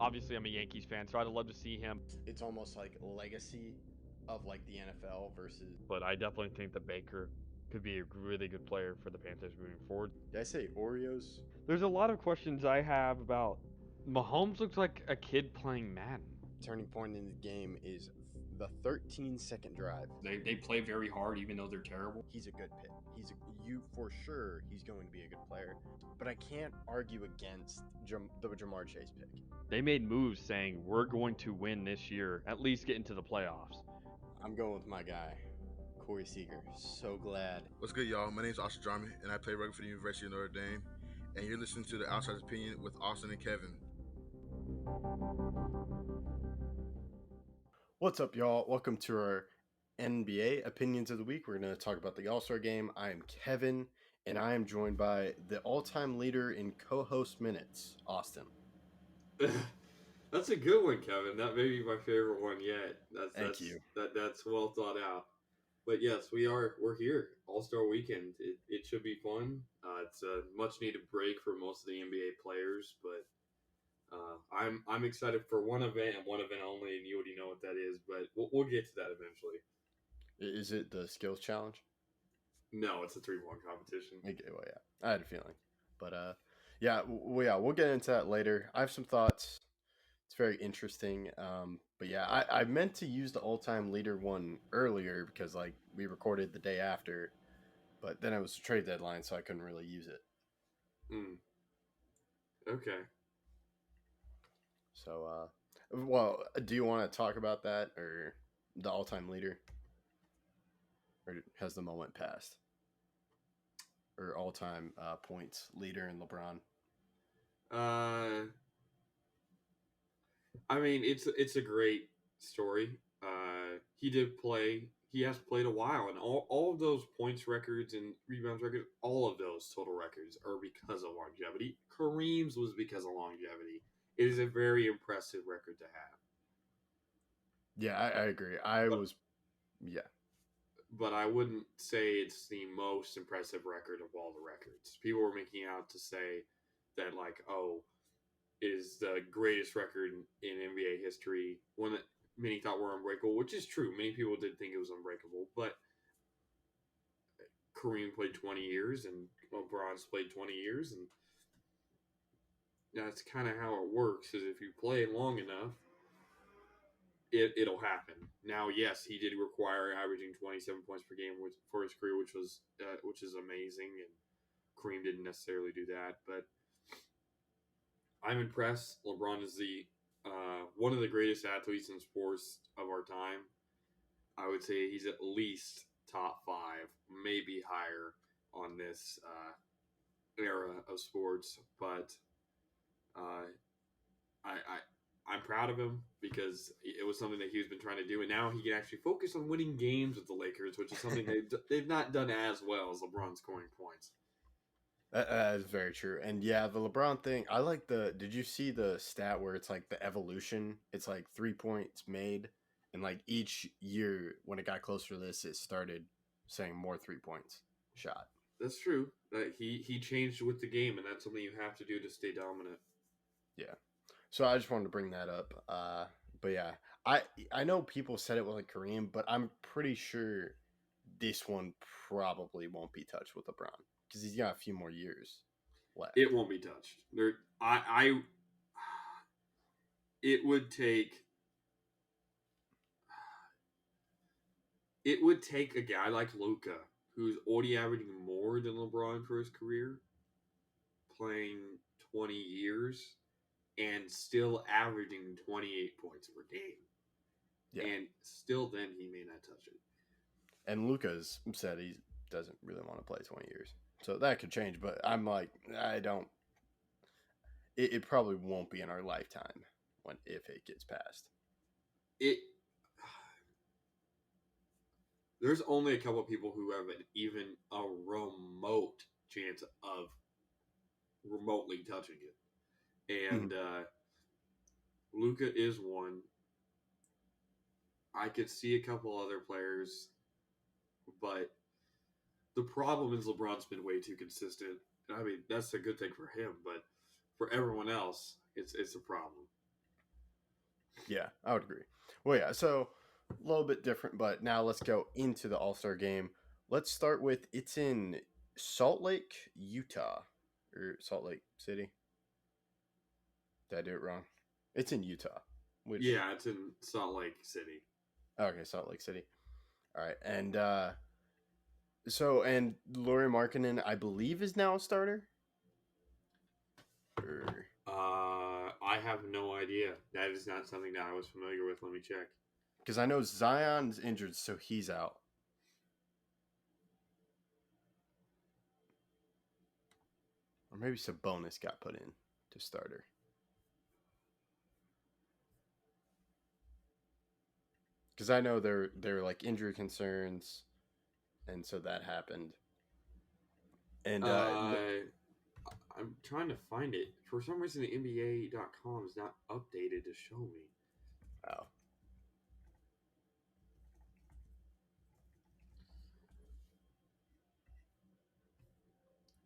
Obviously, I'm a Yankees fan, so I'd love to see him. It's almost like legacy of like the NFL versus. But I definitely think that Baker could be a really good player for the Panthers moving forward. Did I say Oreos? There's a lot of questions I have about Mahomes. Looks like a kid playing Madden. Turning point in the game is the 13-second drive. They play very hard, even though they're terrible. He's a good pick. You for sure. He's going to be a good player. But I can't argue against the Jamar Chase pick. They made moves saying we're going to win this year, at least get into the playoffs. I'm going with my guy, Corey Seager. So glad. What's good, y'all? My name is Austin Jarman, and I play rugby for the University of Notre Dame. And you're listening to The Outsider's Opinion with Austin and Kevin. What's up, y'all? Welcome to our NBA Opinions of the Week. We're going to talk about the All-Star Game. I am Kevin, and I am joined by the all-time leader in co-host minutes, Austin. That's a good one, Kevin. That may be my favorite one yet. Thank you. That's well thought out. But yes, we're here. All-Star Weekend. It should be fun. It's a much-needed break for most of the NBA players, but I'm excited for one event and one event only, and you already know what that is. But we'll get to that eventually. Is it the skills challenge? No, it's a 3-1 competition. Okay, well, yeah, I had a feeling, but we'll get into that later. I have some thoughts. It's very interesting. But yeah, I meant to use the all-time leader one earlier because like we recorded the day after, but then it was a trade deadline, so I couldn't really use it. Okay. So, well, do you want to talk about that or the all-time leader? Or has the moment passed? Or all-time points leader in LeBron? I mean, it's a great story. He did play. He has played a while, and all of those points records and rebounds records, all of those total records are because of longevity. Kareem's was because of longevity. It is a very impressive record to have. Yeah, I agree. But I wouldn't say it's the most impressive record of all the records. People were making out to say that, like, oh, it is the greatest record in NBA history, one that many thought were unbreakable, which is true. Many people did think it was unbreakable, but Kareem played 20 years and LeBron's played 20 years, and that's kind of how it works, is if you play long enough, it'll happen. Now, yes, he did require averaging 27 points per game for his career, which is amazing, and Kareem didn't necessarily do that. But I'm impressed. LeBron is the one of the greatest athletes in sports of our time. I would say he's at least top 5, maybe higher on this era of sports. But I'm proud of him because it was something that he's been trying to do, and now he can actually focus on winning games with the Lakers, which is something they've not done as well as LeBron scoring points. That is very true. And yeah, the LeBron thing, I like did you see the stat where it's like the evolution? It's like 3 points made, and like each year when it got closer to this, it started saying more 3 points shot. That's true. He changed with the game, and that's something you have to do to stay dominant. Yeah. So I just wanted to bring that up. But yeah, I know people said it with like Kareem, but I'm pretty sure this one probably won't be touched with LeBron because he's got a few more years left. It won't be touched. It would take a guy like Luka, who's already averaging more than LeBron for his career, playing 20 years. And still averaging 28 points per game. Yeah. And still then he may not touch it. And Luka's said he doesn't really want to play 20 years. So that could change, but I'm like, I don't. It probably won't be in our lifetime if it gets passed. There's only a couple of people who have even a remote chance of remotely touching it. And Luka is one. I could see a couple other players, but the problem is LeBron's been way too consistent. I mean, that's a good thing for him, but for everyone else, it's a problem. Yeah, I would agree. Well, yeah, so a little bit different, but now let's go into the All Star game. Let's start with it's in Salt Lake, Utah, or Salt Lake City. Did I do it wrong? It's in Utah. Which Yeah, it's in Salt Lake City. okay, Salt Lake City. All right, and and Laurie Markkinen, I believe, is now a starter. Or I have no idea. That is not something that I was familiar with. Let me check. because I know Zion's injured, so he's out. Or maybe Sabonis got put in to starter. Because I know they're like injury concerns, and so that happened. And I'm trying to find it. For some reason, the NBA.com is not updated to show me. oh,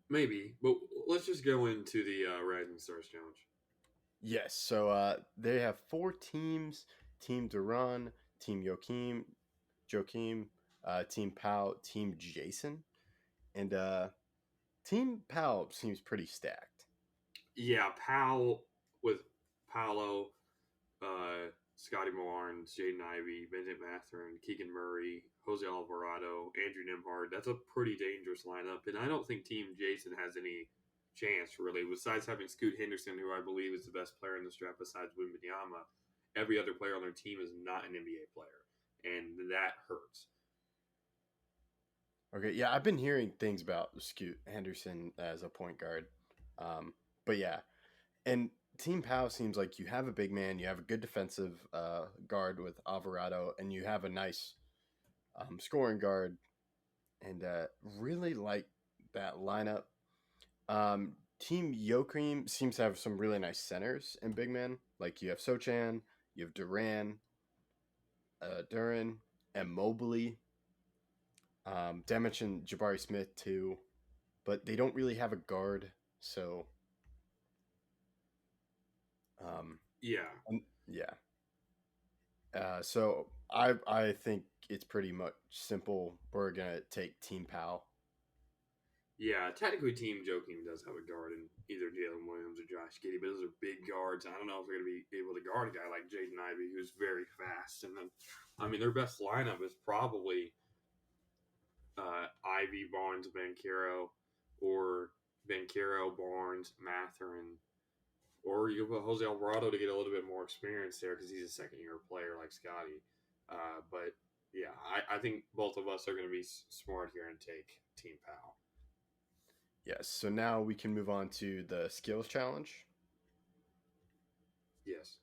Maybe, but let's just go into the Rising Stars Challenge. yes. So they have 4 teams: Team Duran, Team Joakim, Team Pau, Team Jason, and Team Pau seems pretty stacked. Yeah, Powell with Paolo, Scotty Barnes, Jaden Ivey, Vincent Matherin, Keegan Murray, Jose Alvarado, Andrew Nimhard. That's a pretty dangerous lineup, and I don't think Team Jason has any chance really. Besides having Scoot Henderson, who I believe is the best player in this draft besides Wembanyama, every other player on their team is not an NBA player, and that hurts. Okay, yeah, I've been hearing things about Scoot Henderson as a point guard, but yeah, and Team Pau seems like you have a big man, you have a good defensive guard with Alvarado, and you have a nice scoring guard, and really like that lineup. Team Yokream seems to have some really nice centers and big men. Like you have Sochan, you have Duran, and Mobley. Did I mention Jabari Smith too? But they don't really have a guard, so Yeah, yeah. So I think it's pretty much simple. We're gonna take Team Pau. yeah. Technically, Team Joakim does have a guard in either Jalen Williams or Josh Giddey, but those are big guards. I don't know if they're going to be able to guard a guy like Jaden Ivey, who's very fast. And then, I mean, their best lineup is probably Ivy, Barnes, Banchero, or Banchero, Barnes, Matherin, or you can put Jose Alvarado to get a little bit more experience there because he's a second-year player like Scotty. But yeah, I think both of us are going to be smart here and take Team Pal. Yes. So now we can move on to the skills challenge. Yes.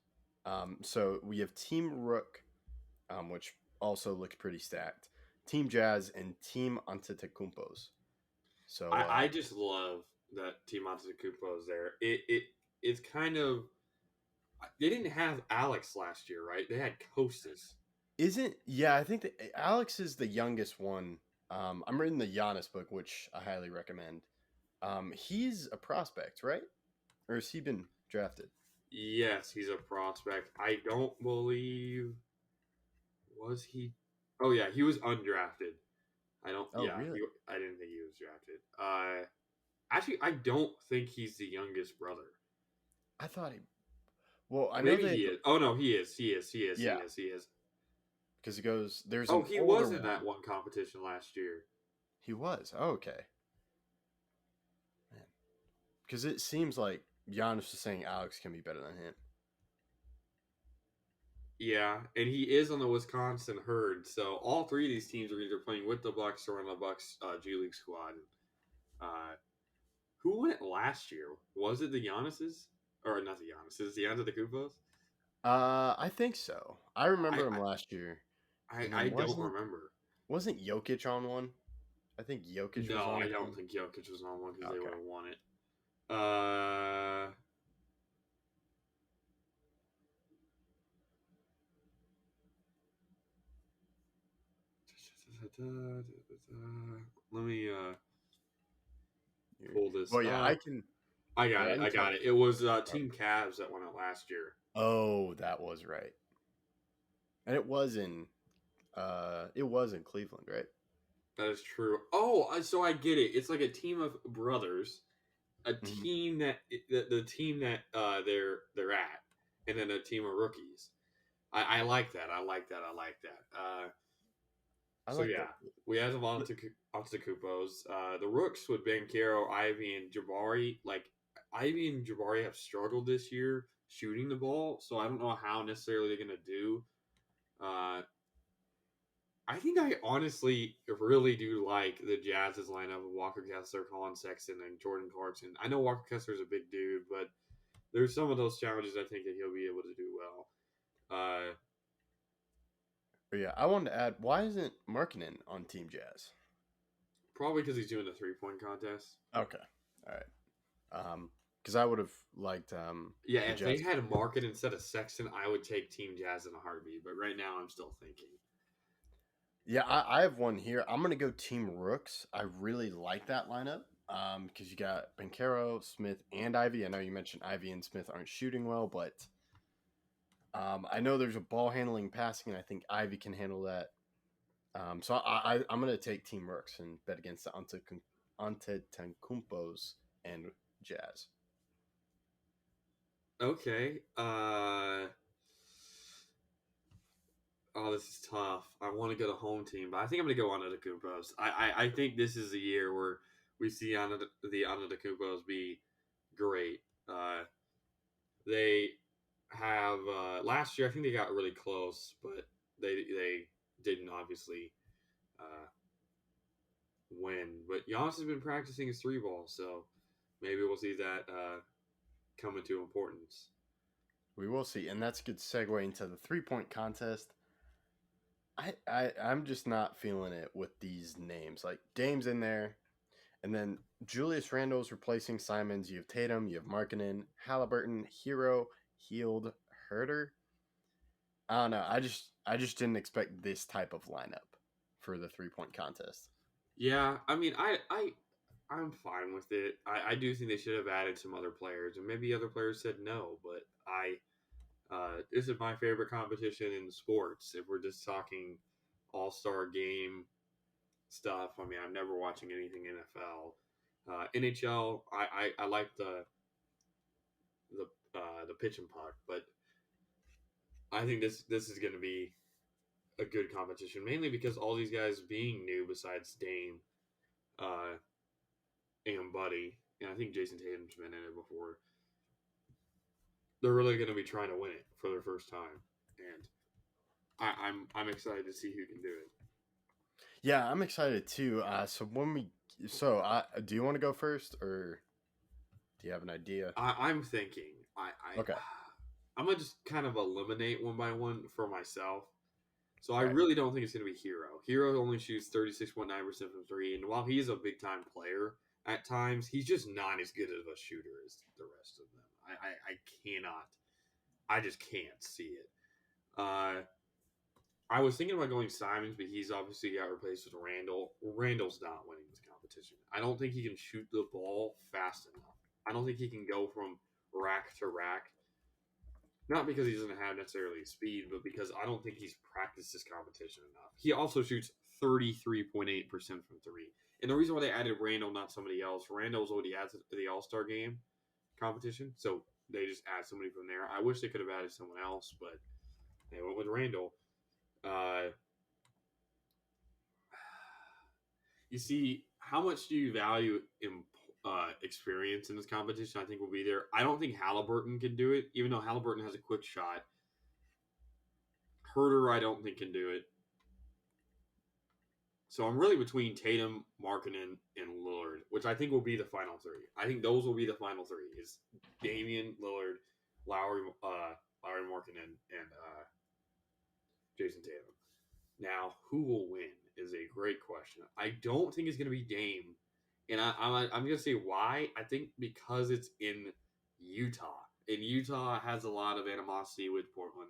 So we have Team Rook, which also looks pretty stacked. Team Jazz and Team Antetokounmpos. So I just love that Team Antetokounmpo is there. It's kind of they didn't have Alex last year, right? They had Kostas. I think that Alex is the youngest one. I'm reading the Giannis book, which I highly recommend. He's a prospect, right? Or has he been drafted? Yes, he's a prospect. I don't believe was he. Oh yeah, he was undrafted. I don't. Oh, yeah, really? I didn't think he was drafted. Actually, I don't think he's the youngest brother. I thought he. Well, I Maybe know that he is. Oh no, he is. He is. Yeah. He is. because it goes. There's Oh, an he older was in one. that one competition last year. He was. Oh, okay. Man, because it seems like Giannis is saying Alex can be better than him. Yeah, and he is on the Wisconsin Herd. So all three of these teams are either playing with the Bucks or on the Bucks G League squad. Who went last year? Was it the Giannis's or not the Giannis's? The Antetokounmpos? I think so. I remember him last year. I don't remember. Wasn't Jokic on one? I think Jokic was No, on I one. don't think Jokic was on one because they Okay. would have won it. Let me pull this. Well, yeah, I can. I got Yeah, it. I got it. It was Team Cavs that won it last year. Oh, that was right. And it was in Cleveland, right? That is true. Oh, so I get it. It's like a team of brothers, a Hmm. team that the team that they're at, and then a team of rookies. I like that. I like that. I like that. I So like that. yeah, we have Antetokounmpos. The Rooks with Banchero, Ivy, and Jabari. Like Ivy and Jabari have struggled this year shooting the ball, so I don't know how necessarily they're gonna do. Uh, I think I honestly really do like the Jazz's lineup of Walker Kessler, Colin Sexton, and Jordan Clarkson. I know Walker Kessler's a big dude, but there's some of those challenges I think that he'll be able to do well. But yeah, I wanted to add, why isn't Markkinen on Team Jazz? Probably because he's doing the 3-point contest. Okay, all right. Because I would have liked Yeah, the if they Jazz. had Market instead of Sexton, I would take Team Jazz in a heartbeat. But right now, I'm still thinking. Yeah, I have one here. I'm gonna go Team Rooks. I really like that lineup. Because you got Bencaro, Smith, and Ivy. I know you mentioned Ivy and Smith aren't shooting well, but I know there's a ball handling, passing, and I think Ivy can handle that. So I'm gonna take Team Rooks and bet against the Antetokounmpos and Jazz. Okay. Oh, this is tough. I want to go to home team, but I think I'm going to go on the Kumpos. I think this is the year where we see the Antetokounmpos be great. They have last year. I think they got really close, but they didn't obviously uh, win. But Giannis has been practicing his three ball, so maybe we'll see that come into importance. We will see, and that's a good segue into the 3-point contest. I'm just not feeling it with these names. Like Dame's in there, and then Julius Randle's replacing Simons. You have Tatum, you have Markkinen, Halliburton, Hero, Healed, Herder. I don't know. I just didn't expect this type of lineup for the 3-point contest. Yeah, I mean, I'm fine with it. I do think they should have added some other players, and maybe other players said no, but this is my favorite competition in sports. If we're just talking All Star Game stuff, I mean, I'm never watching anything NFL. NHL, I like the pitch and puck, but I think this is going to be a good competition, mainly because all these guys being new besides Dame, uh, and Buddy, and I think Jason Tatum's been in it before. They're really going to be trying to win it for their first time, and I'm excited to see who can do it. Yeah, I'm excited too. Do you want to go first, or do you have an idea? I'm thinking Okay, I'm gonna just kind of eliminate one by one for myself. So I all right. really don't think it's gonna be Hero. Hero only shoots 36.9% from three, and while he is a big time player at times, he's just not as good of a shooter as the rest of them. I cannot. I just can't see it. I was thinking about going Simons, but he's obviously got replaced with Randall. Randall's not winning this competition. I don't think he can shoot the ball fast enough. I don't think he can go from rack to rack. Not because he doesn't have necessarily speed, but because I don't think he's practiced this competition enough. He also shoots 33.8% from three. And the reason why they added Randall, not somebody else, Randall's already at the All Star game competition, so they just add somebody from there. I wish they could have added someone else, but they went with Randall. You see, how much do you value in experience in this competition? I think will be there. I don't think Halliburton can do it, even though Halliburton has a quick shot. Herder, I don't think can do it. So I'm really between Tatum, Markkinen, and Lillard, which I think will be the final three. I think those will be the final three: is Damian Lillard, Lowry, Markkinen, and Jason Tatum. Now, who will win is a great question. I don't think it's going to be Dame, and I'm going to say why. I think because it's in Utah, and Utah has a lot of animosity with Portland.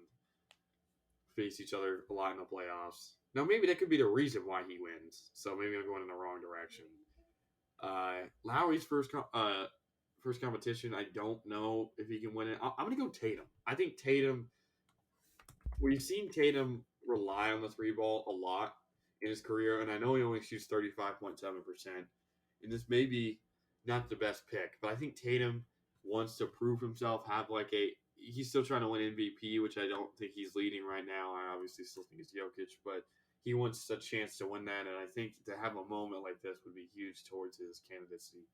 Face each other a lot in the playoffs. Now, maybe that could be the reason why he wins. So maybe I'm going in the wrong direction. Lowry's first competition, I don't know if he can win it. I'm going to go Tatum. I think Tatum we've seen Tatum rely on the three ball a lot in his career, and I know he only shoots 35.7%. And this may be not the best pick, but I think Tatum wants to prove himself, have like a he's still trying to win MVP, which I don't think he's leading right now. I obviously still think it's Jokic, but he wants a chance to win that, and I think to have a moment like this would be huge towards his candidacy.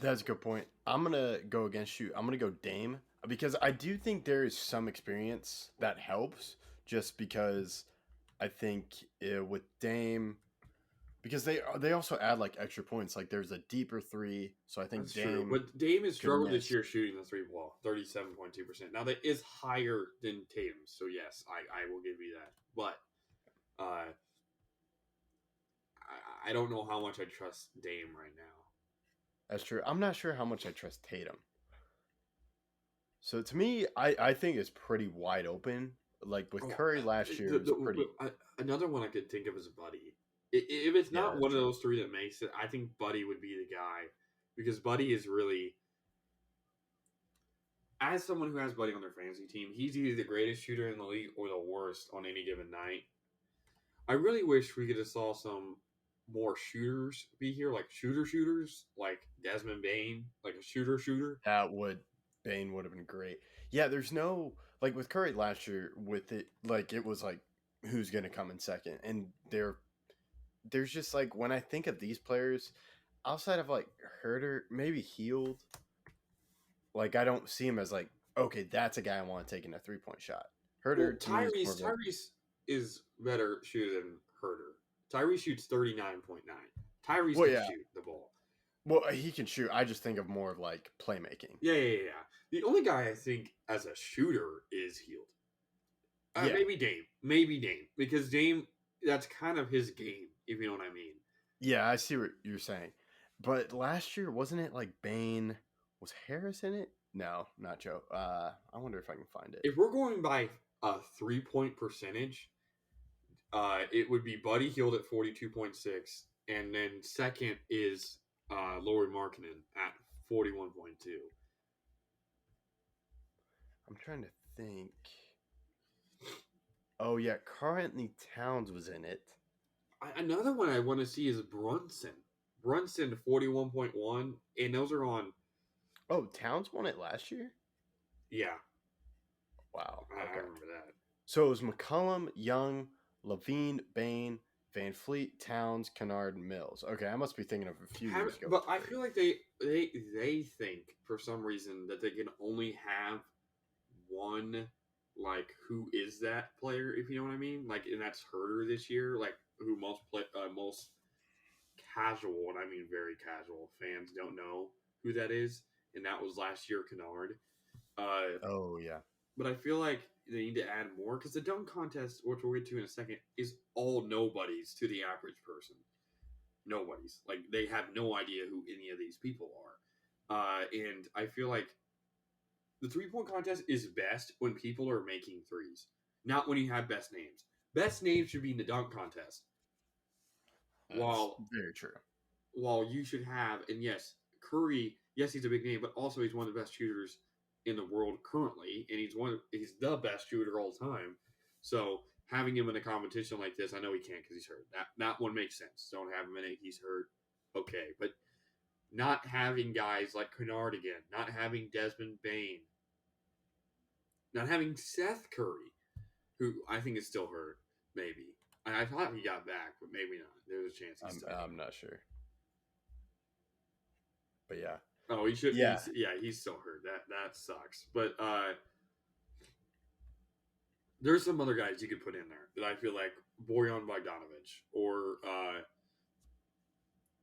That's a good point. I'm gonna go against you. I'm gonna go Dame because I do think there is some experience that helps. Just because I think with Dame, because they also add like extra points. Like there's a deeper three, so I think That's Dame. true. But Dame has struggled miss. this year shooting the three ball, 37.2%. Now that is higher than Tatum, so yes, I will give you that. But I don't know how much I trust Dame right now. That's true. I'm not sure how much I trust Tatum. So to me, I think it's pretty wide open. Like with Curry last year, it's pretty. Another one I could think of is Buddy. If it's not Yeah, one true. of those three that makes it, I think Buddy would be the guy because Buddy is really, as someone who has Buddy on their fantasy team, he's either the greatest shooter in the league or the worst on any given night. I really wish we could have saw some more shooters be here, like shooters, like Desmond Bain, like a shooter. Bane would have been great. Yeah, there's no like with Curry last year with it like it was like who's gonna come in second, and there's just like when I think of these players outside of like Herter, maybe Healed, like I don't see him as like okay, that's a guy I want to take in a 3-point shot. Herter, Tyrese is better shooter than Herter. Tyrese shoots 39.9. Tyrese can shoot the ball. Well, he can shoot. I just think of more of like playmaking. Yeah. The only guy I think as a shooter is Healed. Maybe Dame, because Dame, that's kind of his game, if you know what I mean. Yeah, I see what you're saying. But last year, wasn't it like Bane? Was Harris in it? No, not Joe. I wonder if I can find it. If we're going by a 3-point percentage, it would be Buddy Hield at 42.6, and then second is Lauri Markkanen at 41.2. I'm trying to think. Oh yeah, currently Towns was in it. Another one I want to see is Brunson. Brunson 41.1, and those are on. Oh, Towns won it last year? Yeah. Wow. Okay. I remember that. So it was McCollum, Young, Levine, Bane, Van Fleet, Towns, Kennard, and Mills. Okay, I must be thinking of a few years ago. But I feel like they think for some reason that they can only have one, like, who is that player, if you know what I mean? Like, and that's Herter this year, like, who most casual, and I mean very casual, fans don't know who that is, and that was last year Kennard. Oh, yeah. But I feel like they need to add more, because the dunk contest, which we'll get to in a second, is all nobodies to the average person. Nobodies. Like, they have no idea who any of these people are. And I feel like the 3-point contest is best when people are making threes, not when you have best names. Best names should be in the dunk contest. That's very true. While you should have, and yes, Curry, yes, he's a big name, but also he's one of the best shooters in the world currently, and he's the best shooter all time. So having him in a competition like this, I know he can't because he's hurt. That one makes sense. Don't have him in it. He's hurt. Okay, but not having guys like Kennard again, not having Desmond Bain, not having Seth Curry, who I think is still hurt, maybe. I thought he got back, but maybe not. There's a chance he's still I'm not sure. But yeah. Oh, he should. Yeah. He's still hurt. That sucks. But there's some other guys you could put in there that I feel like Bojan Bogdanovic or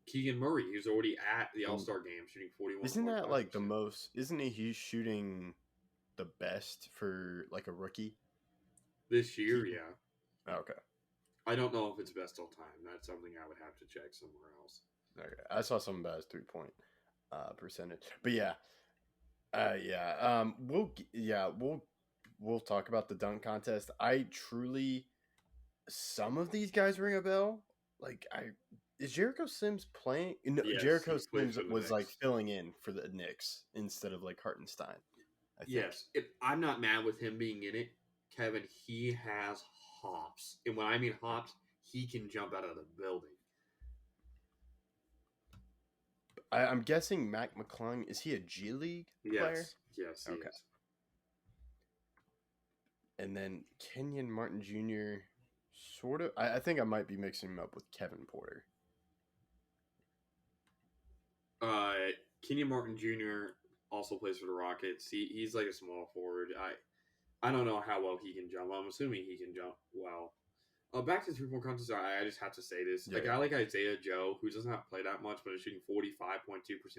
Keegan Murray, who's already at the All-Star game shooting 41. Isn't that like the most? Isn't he's shooting the best for like a rookie this year? Yeah. Okay. I don't know if it's best all time. That's something I would have to check somewhere else. Okay. I saw something about his 3-point percentage, but yeah. We'll talk about the dunk contest. I truly, some of these guys ring a bell. Like is Jericho Sims playing? No, yes, Jericho Sims was Knicks. like filling in for the Knicks instead of like Hartenstein. Yes, I'm not mad with him being in it. Kevin, he has hops. And when I mean hops, he can jump out of the building. I'm guessing Mac McClung, is he a G League player? Yes, he Okay. is. And then Kenyon Martin Jr. sort of. I think I might be mixing him up with Kevin Porter. Kenyon Martin Jr. also plays for the Rockets. He's like a small forward. I don't know how well he can jump. I'm assuming he can jump well. Back to 3-point contest, I just have to say this. Yeah. A guy like Isaiah Joe, who doesn't have to play that much, but is shooting 45.2%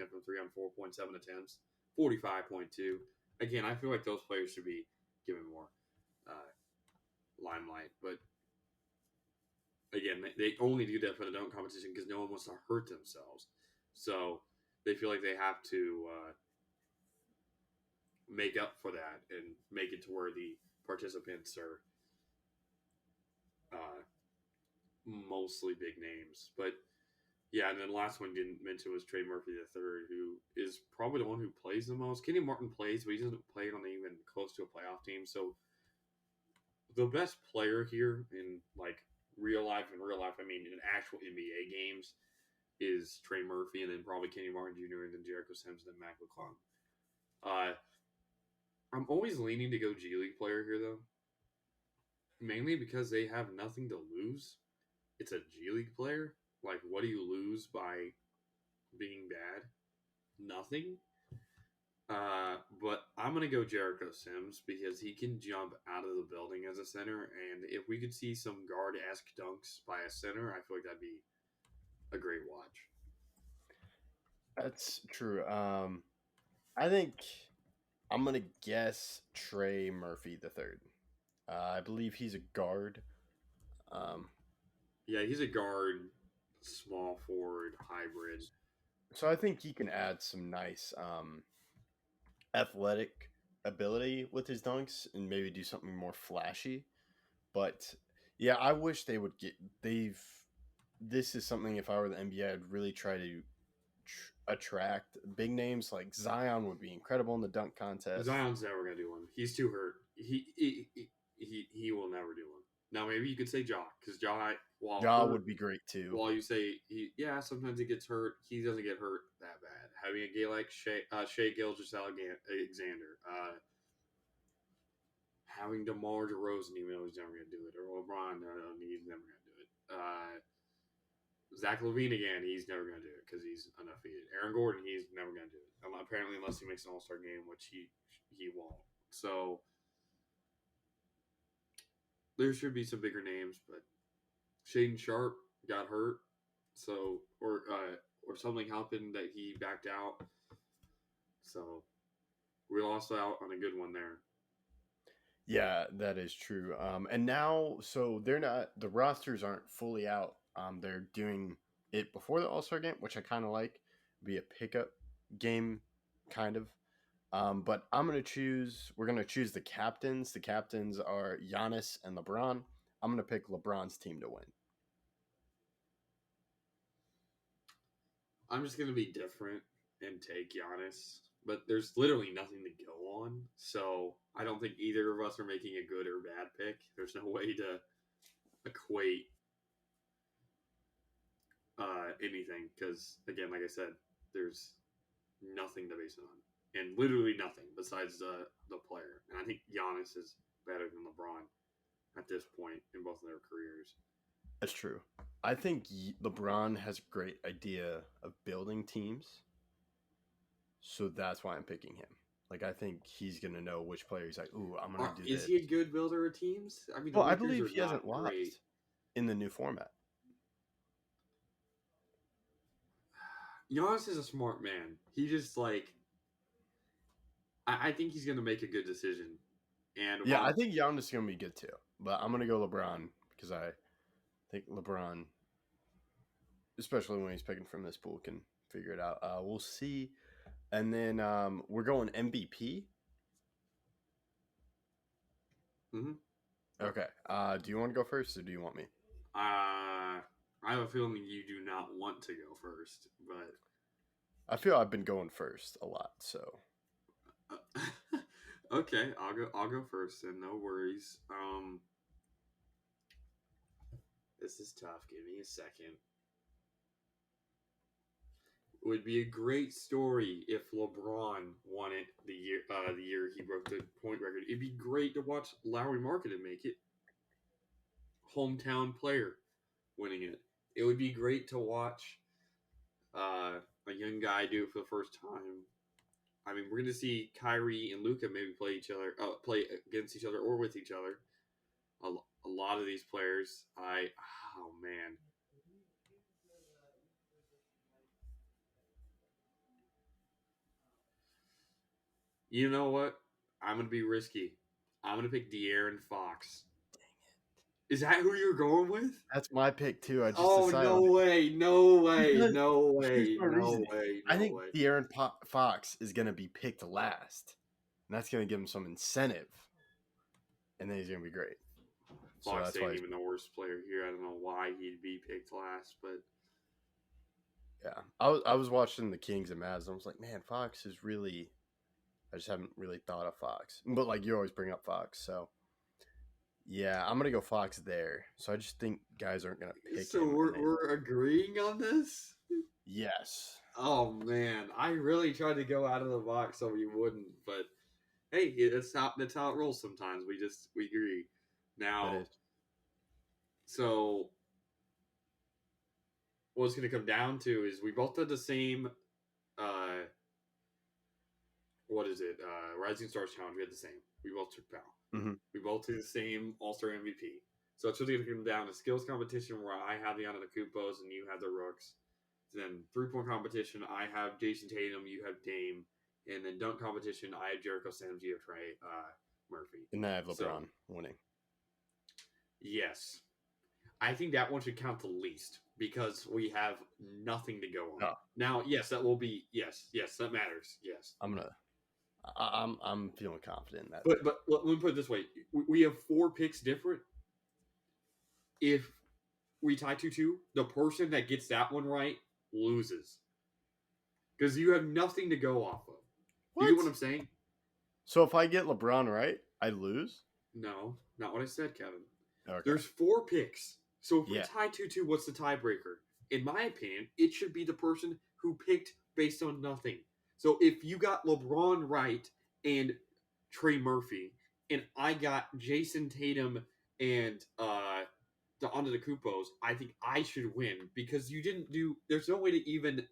from 3 on 4.7 attempts. 45.2. Again, I feel like those players should be given more limelight. But again, they only do that for the dunk competition because no one wants to hurt themselves. So they feel like they have to make up for that and make it to where the participants are mostly big names. But yeah, and then the last one didn't mention was Trey Murphy III, who is probably the one who plays the most. Kenny Martin plays, but he doesn't play on even close to a playoff team. So the best player here in like real life, I mean in actual NBA games, is Trey Murphy, and then probably Kenny Martin Jr., and then Jericho Sims, and then Mac McClung. I'm always leaning to go G League player here, though. Mainly because they have nothing to lose. It's a G League player. Like, what do you lose by being bad? Nothing. But I'm going to go Jericho Sims because he can jump out of the building as a center. And if we could see some guard-esque dunks by a center, I feel like that'd be a great watch. That's true. I think I'm going to guess Trey Murphy III. I believe he's a guard. Yeah, he's a guard, small forward, hybrid. So I think he can add some nice athletic ability with his dunks and maybe do something more flashy. But yeah, I wish they would get. This is something, if I were the NBA, I'd really try to attract big names. Like Zion would be incredible in the dunk contest. Zion's never gonna do one. He's too hurt. He will never do one. Now maybe you could say Ja, because Ja would be great too. While you say sometimes he gets hurt, he doesn't get hurt that bad. Having a guy like Shea Gilgeous-Alexander, having DeMar DeRozan, even though he's never gonna do it, or LeBron, he's never gonna do it. Zach LaVine again, he's never gonna do it because he's undefeated. Aaron Gordon, he's never gonna do it. Apparently, unless he makes an All-Star game, which he won't. So there should be some bigger names, but Shaden Sharp got hurt, so or something happened that he backed out. So we lost out on a good one there. Yeah, that is true. And now, so the rosters aren't fully out. They're doing it before the All-Star game, which I kind of like. Be a pickup game, kind of. But we're going to choose the captains. The captains are Giannis and LeBron. I'm going to pick LeBron's team to win. I'm just going to be different and take Giannis. But there's literally nothing to go on. So I don't think either of us are making a good or bad pick. There's no way to equate anything. Because, again, like I said, there's nothing to base it on. And literally nothing besides the player. And I think Giannis is better than LeBron at this point in both of their careers. That's true. I think LeBron has a great idea of building teams. So that's why I'm picking him. Like, I think he's going to know which player he's like, ooh, I'm going to do this. Is he a good builder of teams? I mean, well, I believe he hasn't lost in the new format. Giannis is a smart man. He just, like, I think he's going to make a good decision. And yeah, I think Giannis is going to be good too. But I'm going to go LeBron because I think LeBron, especially when he's picking from this pool, can figure it out. We'll see. And then we're going MVP. Mm-hmm. Okay. Do you want to go first or do you want me? I have a feeling you do not want to go first, but I feel I've been going first a lot, so. Okay, I'll go first, and no worries. This is tough. Give me a second. It would be a great story if LeBron won it the year he broke the point record. It'd be great to watch Lowry Markkanen make it. Hometown player winning it. It would be great to watch a young guy do it for the first time. I mean, we're going to see Kyrie and Luka maybe play against each other or with each other. A lot of these players, oh man, you know what? I'm going to be risky. I'm going to pick De'Aaron Fox. Is that who you're going with? That's my pick too. I just Oh, decided. no way. No way. Because No here's way. my No reasoning. way. I No think way. De'Aaron Fox is going to be picked last, and that's going to give him some incentive, and then he's going to be great. So Fox that's ain't why. even the worst player here. I don't know why he'd be picked last, but Yeah, I was watching the Kings and Mavs, and I was like, man, Fox is really. I just haven't really thought of Fox, but like you always bring up Fox, so yeah, I'm gonna go Fox there. So I just think guys aren't gonna pick so him. we're agreeing on this. Yes, Oh man, I really tried to go out of the box so we wouldn't, but hey, that's how it rolls. Sometimes we agree. Now, that is. so what it's going to come down to is we both did the same. What is it? Rising Stars Challenge. We had the same. We both took PAL. Mhm. We both did the same All-Star MVP. So it's really going to come down to skills competition where I have the Antetokounmpos and you have the Rooks. Then 3-point competition, I have Jason Tatum, you have Dame. And then dunk competition, I have Jericho Sims, you have Trey Murphy. And then I have LeBron So, winning. yes. I think that one should count the least because we have nothing to go on. No. Now, yes, that will be yes, that matters. Yes. I'm feeling confident in that. But let me put it this way: we have 4 picks different. If we tie 2-2, the person that gets that one right loses because you have nothing to go off of. You get what I'm saying? So if I get LeBron right, I lose? No, not what I said, Kevin. Okay. There's 4 picks. So if we Yeah. tie 2-2, what's the tiebreaker? In my opinion, it should be the person who picked based on nothing. So if you got LeBron right and Trey Murphy, and I got Jason Tatum and the Antetokounmpos, I think I should win because you didn't do. There's no way to even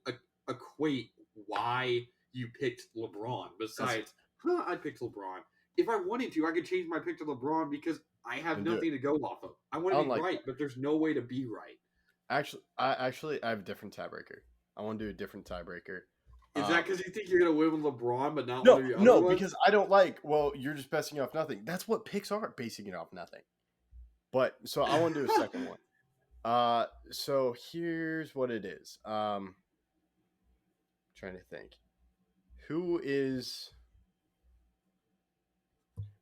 equate why you picked LeBron. Besides, I picked LeBron. If I wanted to, I could change my pick to LeBron because I have Then do nothing to go off of. I want to be right, but there's no way to be right. Actually, I have a different tiebreaker. I want to do a different tiebreaker. Is that because you think you're gonna win with LeBron, but not No, one of your other no, ones? because I don't like. Well, you're just basing it off nothing. That's what picks are, basing it off nothing. But so I want to do a second one. So here's what it is. Trying to think, who is.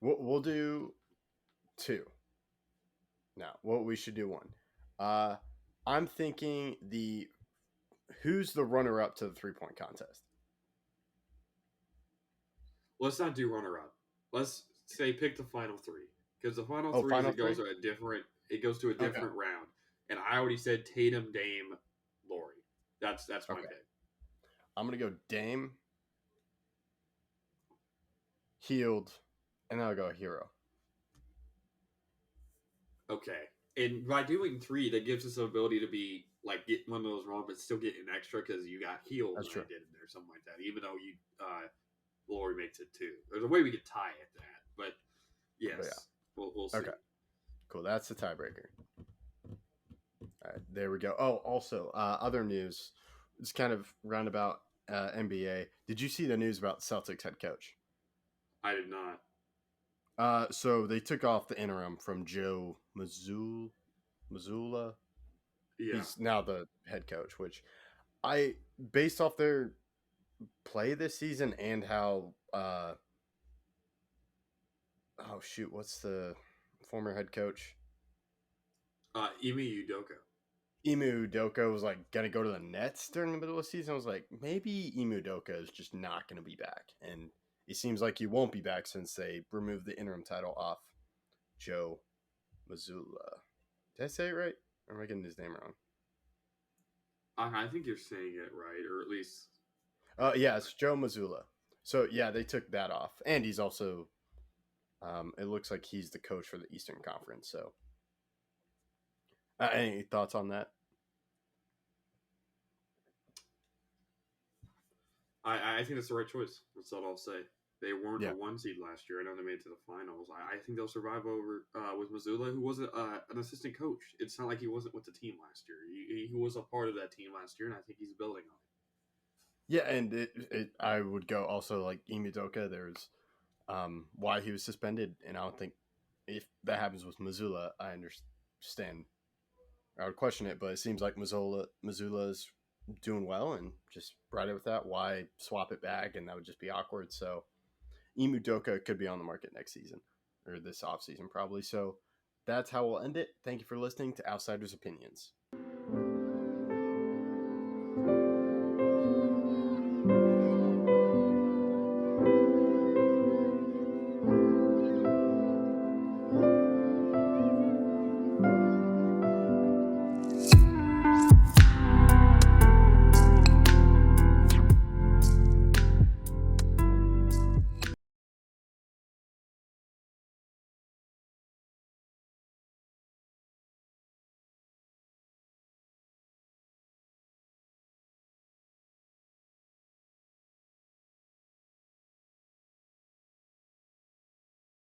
We'll do 2. Now, what we should do 1. I'm thinking who's the runner-up to the 3-point contest. Let's not do runner-up. Let's say pick the final 3 because the final 3 final goes three? to a different. It goes to a different round, and I already said Tatum, Dame, Laurie. That's my pick. I'm gonna go Dame, Healed, and then I'll go Hero. Okay, and by doing 3, that gives us the ability to be like get one of those wrong, but still get an extra because you got healed. That's true. I did in there, something like that. Even though you, Lori makes it 2. There's a way we could tie at that, but yes, we'll see. Okay, cool. That's the tiebreaker. All right, there we go. Oh, also, other news. It's kind of roundabout NBA. Did you see the news about Celtics head coach? I did not. So they took off the interim from Joe Mazzulla. Yeah. He's now the head coach, which based off their play this season and how what's the former head coach? Ime Udoka. Ime Udoka was like gonna go to the Nets during the middle of the season. I was like, maybe Ime Udoka is just not gonna be back, and it seems like he won't be back since they removed the interim title off Joe Mazzulla. Did I say it right? Or am I getting his name wrong? I think you're saying it right, or at least Yeah, it's Joe Mazzulla. So yeah, they took that off, and he's also. It looks like he's the coach for the Eastern Conference. So, any thoughts on that? I think that's the right choice. That's all I'll say. They weren't Yeah. a 1 seed last year. I know they made it to the finals. I think they'll survive over with Missoula, who was an assistant coach. It's not like he wasn't with the team last year. He was a part of that team last year, and I think he's building on it. Yeah, and I would go also like Emi Doka. There's why he was suspended, and I don't think if that happens with Missoula, I understand. I would question it, but it seems like Missoula's doing well, and just right with that, why swap it back, and that would just be awkward. So Emu Doka could be on the market next season or this offseason probably. So that's how we'll end it. Thank you for listening to Outsiders Opinions.